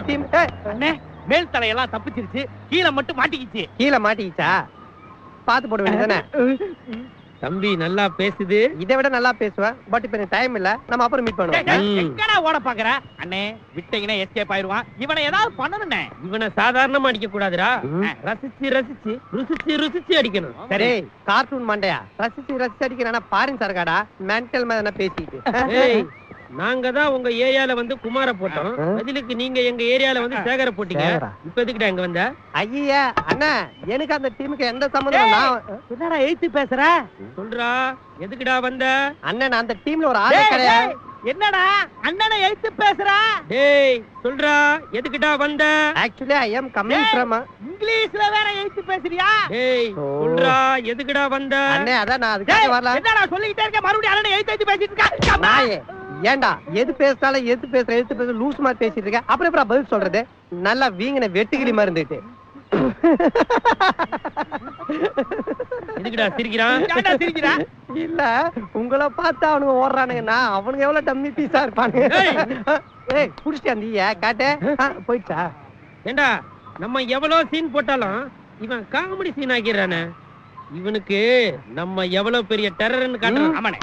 Team. அண்ணே மேல் தலையெல்லாம் தப்பிச்சிருச்சு, கீழே மட்டும் மாட்டிக்கிச்சு. கீழே மாட்டிக்கிச்சா? பாத்து போட வேண்டியதானே. தம்பி நல்லா பேசுது. இதை விட நல்லா பேசுவேன். பட் இப்ப எனக்கு டைம் இல்ல. நம்ம அப்புறம் மீட் பண்ணுவோம். எங்கடா ஓட பாக்குற? அண்ணே விட்டீங்கன்னா எஸ்கேப் ஆயிருவான். இவனை ஏதாவது பண்ணணும்னே. இவனை சாதாரணமா அடிக்க கூடாதுடா. ரசிச்சு ரசிச்சு ருசிச்சு ருசிச்சு அடிக்கணும். சரி கார்ட்டூன் மண்டையா, ரசிச்சு ரசிச்சு அடிக்கிறா பாரின் சரகாடா மென்டல் மாதிரி பேசிட்டு. நாங்க தான் உங்க ஏரியால வந்து குமார போட்டோம், பதிலுக்கு நீங்க எங்க ஏரியால வந்து சேகர போட்டீங்க. இப்ப எதுக்குடா இங்க வந்த? ஐயா அண்ணா எனக்கு அந்த டீமுக்கு எந்த சம்பந்தம்? என்னடா எழுத்து பேசுற? சொல்றா எதுக்குடா வந்த? அண்ணன் அந்த டீம்ல ஒரு ஆளே கிடையாது. என்னடா அண்ணனை எழுத்து பேசுற? டேய் சொல்றா எதுக்குடா வந்த? Actually I am coming from. இங்கிலீஷ்ல வேற எழுத்து பேசுறியா? டேய் சொல்றா எதுக்குடா வந்த? அண்ணே அதான் நான் அதுக்காக வரல. என்னடா சொல்லிட்டே இருக்க, மறுபடியும் அண்ணனை எழுத்து பேசிட்டு இருக்க. நாயே ஏண்டா எது பேசினாலும் எது பேசுற லூஸ் மாதிரி பேசிட்டு இருக்க. அப்புறம் எப்படி பதில் சொல்றது? நல்லா வீங்கின வெட்டுக்கிளி மாதிரி இருந்துட்டு. எதுக்குடா சிரிக்கிறான்? சிரிக்கிறான் இல்ல உங்களை பார்த்தா அவனுங்க ஓடுறானுங்கன்னா அவனுங்க எவ்வளவு டம்மி பீஸா இருப்பானுங்க. ஏய் புடிச்சிட்டு அந்த காட்டு போயிடுச்சா? ஏண்டா நம்ம எவ்வளவு சீன் போட்டாலும் இவன் காமெடி சீன் ஆகிறானே. இவனுக்கு நம்ம எவ்வளவு பெரிய டெரர்னு காட்டுறோம். ஆமாண்ணே